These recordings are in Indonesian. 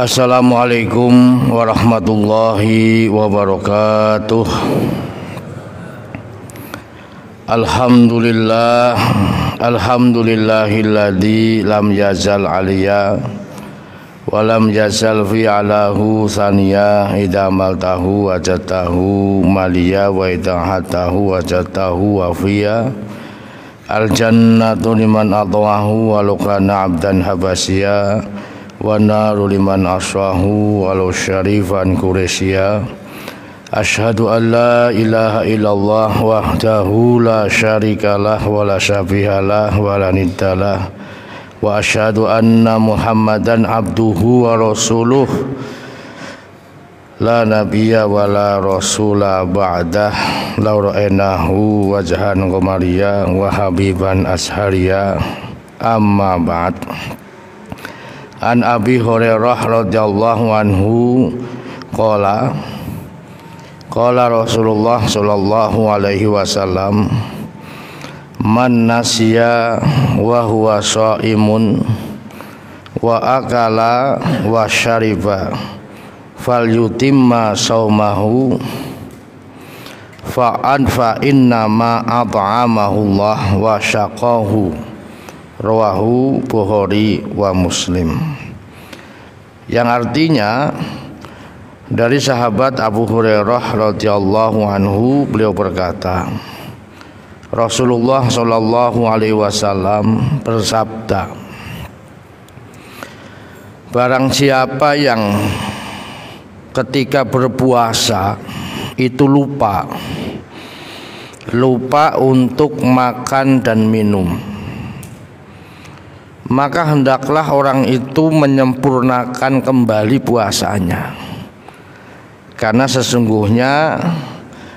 Assalamualaikum warahmatullahi wabarakatuh. Alhamdulillahilladzi lam yazal aliyya wa lam yazal fi alahu saniya idamaltahu wajatahu maliya wa idahatahu wajatahu wafiya al-jannatu liman atwahu walau kana abdan habasya wa naru liman aswahu walau syarifan Quraisya. Asyhadu an la ilaha illallah wahdahu la syarikalah wa la syabihalah wa la niddalah wa asyhadu anna Muhammadan abduhu wa rasuluh la nabiyya wa la rasula ba'dah law ra'aynahu wajhan qamariya wa habiban ashariya amma ba'd. An Abi Hurairah radhiyallahu anhu qala Rasulullah sallallahu alaihi wasallam man nasiya wa huwa shaimun wa akala wa syariba falyutimma saumahu fa inna ma at'amahu Allah wa syaqahu. Rawahu Bukhari wa Muslim. Yang artinya dari sahabat Abu Hurairah radhiyallahu anhu, beliau berkata, Rasulullah sallallahu alaihi wasallam bersabda, barang siapa yang ketika berpuasa itu lupa untuk makan dan minum, maka hendaklah orang itu menyempurnakan kembali puasanya, karena sesungguhnya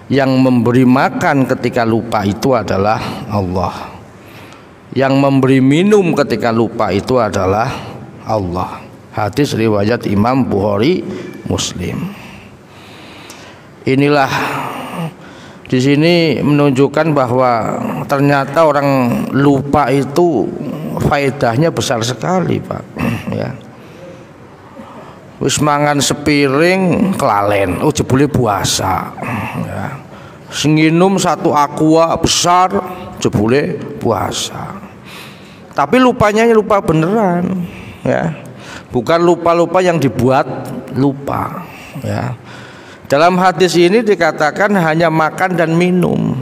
yang memberi makan ketika lupa itu adalah Allah, yang memberi minum ketika lupa itu adalah Allah. Hadis riwayat Imam Bukhari Muslim. Inilah di sini menunjukkan bahwa ternyata orang lupa itu faedahnya besar sekali, Pak. Ya. Wis mangan sepiring kelalen, oh jebule puasa. Ya. Nginum satu aqua besar, jebule puasa. Tapi lupanya lupa beneran, ya. Bukan lupa-lupa yang dibuat lupa, ya. Dalam hadis ini dikatakan hanya makan dan minum.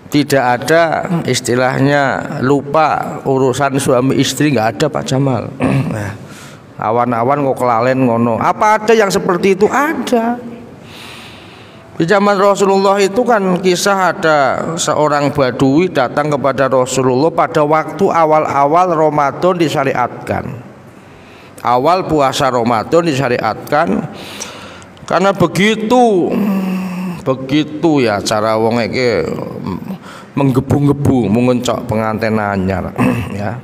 Tidak ada istilahnya lupa urusan suami istri, nggak ada, Pak Jamal. Awan-awan kok kelalen ngono. Apa ada yang seperti itu? Ada. Di zaman Rasulullah itu kan kisah ada seorang badui datang kepada Rasulullah pada waktu awal-awal Ramadan disyariatkan. Awal puasa Ramadan disyariatkan, karena begitu ya cara wong iki menggebu-gebu mengencok pengantin anyar, ya.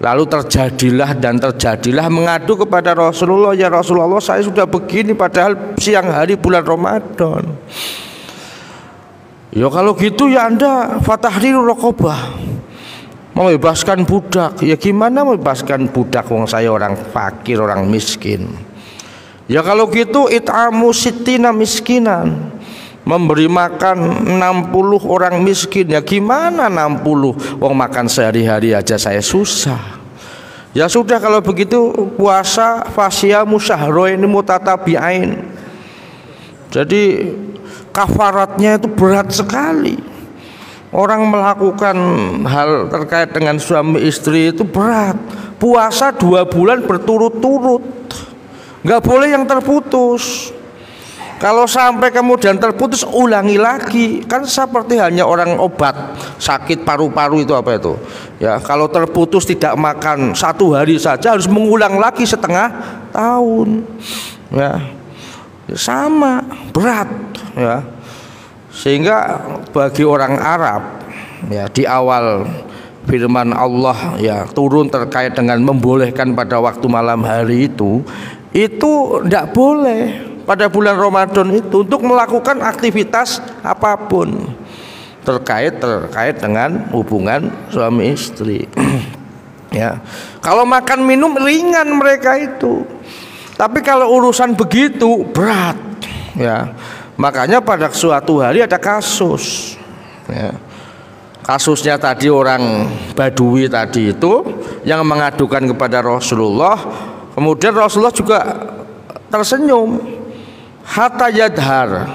Lalu terjadilah mengadu kepada Rasulullah, ya Rasulullah, saya sudah begini padahal siang hari bulan Ramadan. Ya kalau gitu ya Anda fatahriru raqabah, membebaskan budak. Ya gimana membebaskan budak, wong saya orang fakir, orang miskin. Ya kalau gitu it'amu sittina miskinan, memberi makan 60 orang miskin. Ya gimana 60, wong makan sehari-hari aja saya susah. Ya sudah kalau begitu puasa fasyamu syahraini mutatabi'ain. Jadi kafaratnya itu berat sekali. Orang melakukan hal terkait dengan suami istri itu berat. Puasa 2 bulan berturut-turut, nggak boleh yang terputus. Kalau sampai kemudian terputus, ulangi lagi. Kan seperti halnya orang obat sakit paru-paru itu apa itu? Ya, kalau terputus tidak makan 1 hari saja harus mengulang lagi setengah tahun. Ya, sama berat. Ya, sehingga bagi orang Arab, ya di awal firman Allah ya turun terkait dengan membolehkan pada waktu malam hari itu tidak boleh pada bulan Ramadan itu untuk melakukan aktivitas apapun terkait dengan hubungan suami istri. Ya, kalau makan minum ringan mereka itu. Tapi kalau urusan begitu berat, ya. Makanya pada suatu hari ada kasus, ya. Kasusnya tadi orang Badui tadi itu yang mengadukan kepada Rasulullah. Kemudian Rasulullah juga tersenyum, hatta yadhar,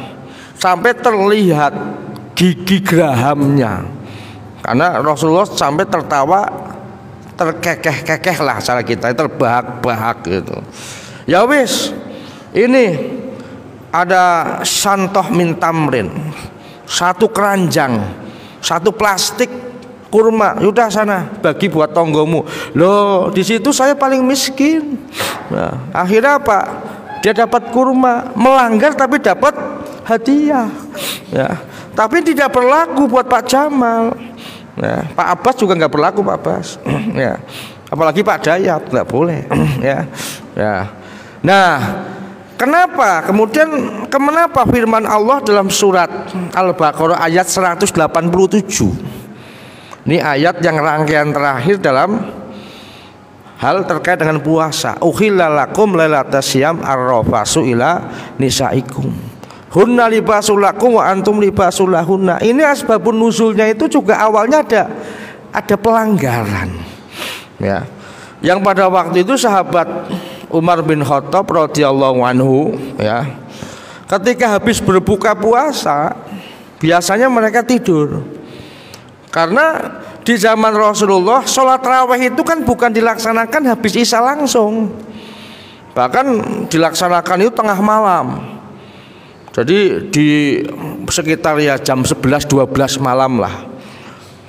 sampai terlihat gigi gerahamnya. Karena Rasulullah sampai tertawa, terkekeh-kekeh lah cara kita, terbahak-bahak gitu. Ya wis, ini ada santoh min tamrin, satu keranjang, satu plastik kurma, yaudah sana bagi buat tonggomu. Loh, di situ saya paling miskin. Nah, akhirnya apa? Dia dapat kurma, melanggar tapi dapat hadiah. Ya, tapi tidak berlaku buat Pak Jamal. Ya, Pak Abbas juga nggak berlaku, Pak Abbas. Ya, apalagi Pak Dayat nggak boleh. Ya, ya. Nah, kenapa? Kemudian kenapa firman Allah dalam surat Al-Baqarah ayat 187? Ini ayat yang rangkaian terakhir dalam hal terkait dengan puasa. Uhilla lakum lailatas syiyam ar-rafasu ila nisaikum. Hunna libasul lakum wa antum libasul lahunna. Ini asbabun nuzulnya itu juga awalnya ada pelanggaran. Ya. Yang pada waktu itu sahabat Umar bin Khattab radhiyallahu anhu, ya, ketika habis berbuka puasa biasanya mereka tidur. Karena di zaman Rasulullah sholat raweh itu kan bukan dilaksanakan habis isya langsung, bahkan dilaksanakan itu tengah malam. Jadi di sekitar ya jam 11-12 malam lah,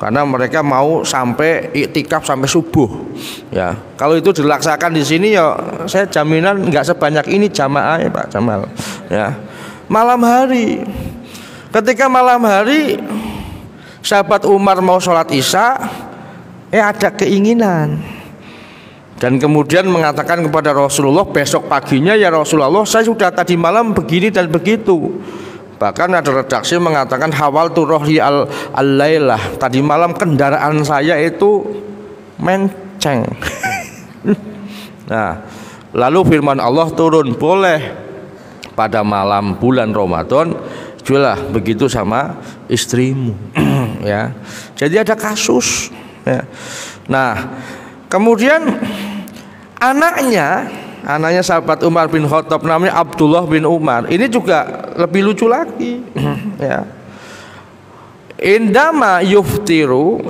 karena mereka mau sampai iktikaf sampai subuh. Ya, kalau itu dilaksanakan di sini ya saya jaminan nggak sebanyak ini jamaah ya Pak Jamal. Ya, malam hari, ketika malam hari sahabat Umar mau sholat isya, ada keinginan dan kemudian mengatakan kepada Rasulullah besok paginya, ya Rasulullah saya sudah tadi malam begini dan begitu. Bahkan ada redaksi mengatakan hawal turohli al-lailah, tadi malam kendaraan saya itu menceng. Nah, lalu firman Allah turun, boleh pada malam bulan Ramadan jualah begitu sama istrimu. Ya, jadi ada kasus. Ya. Nah, kemudian anaknya sahabat Umar bin Khattab namanya Abdullah bin Umar. Ini juga lebih lucu lagi. Ya. Indama yuftiru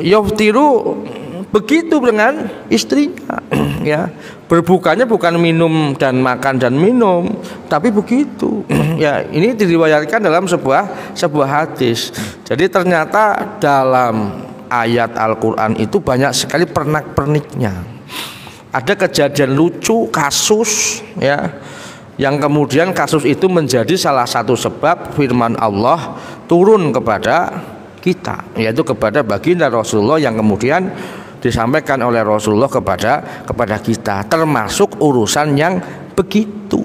begitu dengan istrinya. Ya. Berbukanya bukan minum dan makan dan minum, tapi begitu. Ya, ini diriwayatkan dalam sebuah hadis. Jadi ternyata dalam ayat Al-Qur'an itu banyak sekali pernak-perniknya. Ada kejadian lucu, kasus, ya, yang kemudian kasus itu menjadi salah satu sebab firman Allah turun kepada kita, yaitu kepada baginda Rasulullah yang kemudian disampaikan oleh Rasulullah kepada kita, termasuk urusan yang begitu.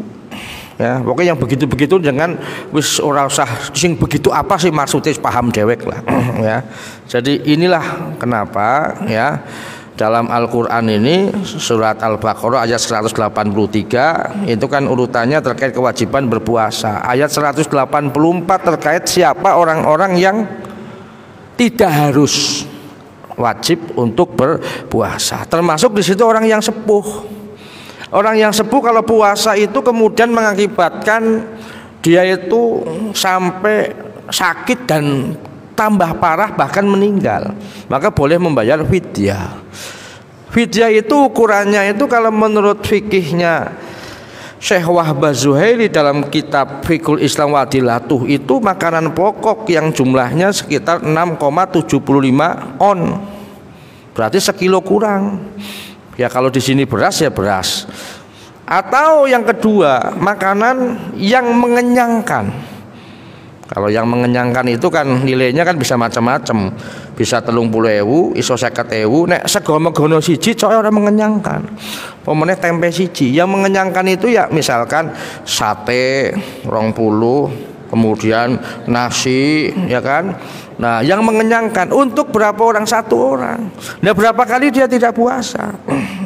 Ya, pokoknya yang begitu-begitu dengan wis ora usah sing begitu apa sih maksudnya paham dewek lah. Ya. Jadi inilah kenapa ya dalam Al-Quran ini surat Al-Baqarah ayat 183 itu kan urutannya terkait kewajiban berpuasa. Ayat 184 terkait siapa orang-orang yang tidak harus wajib untuk berpuasa. Termasuk di situ orang yang sepuh. Orang yang sepuh kalau puasa itu kemudian mengakibatkan dia itu sampai sakit dan tambah parah bahkan meninggal, maka boleh membayar fidyah. Fidyah itu ukurannya itu kalau menurut fikihnya Syekh Wahbah Zuhaili dalam kitab Fiqhul Islam wa Adillatuh itu makanan pokok yang jumlahnya sekitar 6,75 on. Berarti sekilo kurang. Ya kalau di sini beras ya beras. Atau yang kedua, makanan yang mengenyangkan. Kalau yang mengenyangkan itu kan nilainya kan bisa macam-macam. Bisa 30.000, iso 50.000. Nek sego megono siji cok ora mengenyangkan. Pemene tempe siji. Yang mengenyangkan itu ya misalkan sate 20, kemudian nasi, ya kan. Nah, yang mengenyangkan untuk berapa orang? Satu orang. Nah, berapa kali dia tidak puasa?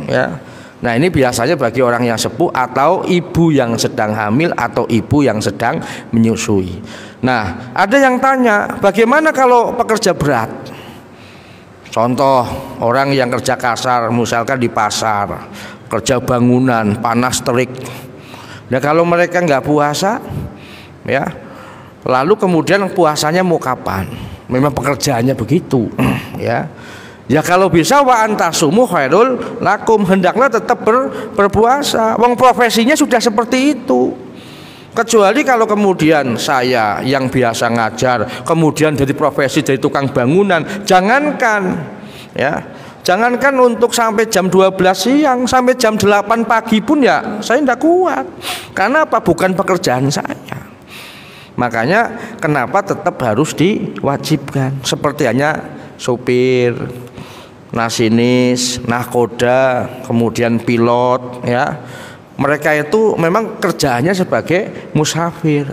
Ya. Nah, ini biasanya bagi orang yang sepuh atau ibu yang sedang hamil atau ibu yang sedang menyusui. Nah, ada yang tanya, bagaimana kalau pekerja berat? Contoh, orang yang kerja kasar, misalkan di pasar, kerja bangunan, panas terik. Nah, kalau mereka nggak puasa, ya, lalu kemudian puasanya mau kapan? Memang pekerjaannya begitu, ya. Ya kalau bisa wa antasumu khairul lakum, hendaklah tetap berpuasa. Wong profesinya sudah seperti itu. Kecuali kalau kemudian saya yang biasa ngajar kemudian jadi profesi jadi tukang bangunan, jangankan ya. Jangankan untuk sampai jam 12 siang, sampai jam 8 pagi pun ya saya tidak kuat. Karena apa? Bukan pekerjaan saya. Makanya kenapa tetap harus diwajibkan, seperti hanya sopir, masinis, nahkoda, kemudian pilot, ya. Mereka itu memang kerjaannya sebagai musafir.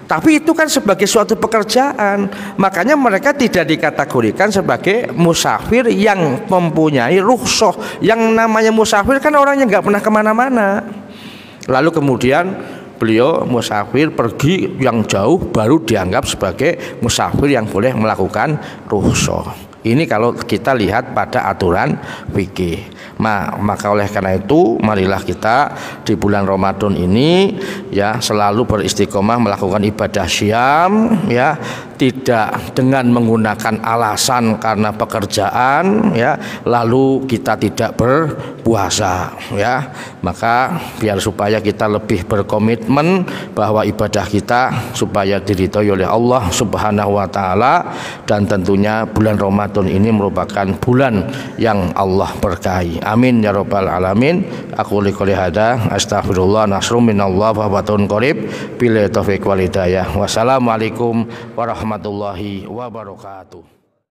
Tapi itu kan sebagai suatu pekerjaan. Makanya mereka tidak dikategorikan sebagai musafir yang mempunyai rukhsah. Yang namanya musafir kan orang yang nggak pernah kemana-mana. Lalu kemudian beliau musafir pergi yang jauh baru dianggap sebagai musafir yang boleh melakukan rukhsah. Ini kalau kita lihat pada aturan fikih. Maka oleh karena itu marilah kita di bulan Ramadan ini ya selalu beristiqomah melakukan ibadah syam, ya, tidak dengan menggunakan alasan karena pekerjaan, ya, lalu kita tidak berpuasa, ya. Maka biar supaya kita lebih berkomitmen bahwa ibadah kita supaya diridhoi oleh Allah Subhanahu wa taala, dan tentunya bulan Ramadan ini merupakan bulan yang Allah berkahi. Amin ya rabbal alamin. Aku qouli hada astaghfirullah nasrum minallah wa batun qarib bil taufiq wal hidayah. Wassalamualaikum warahmatullahi wabarakatuh.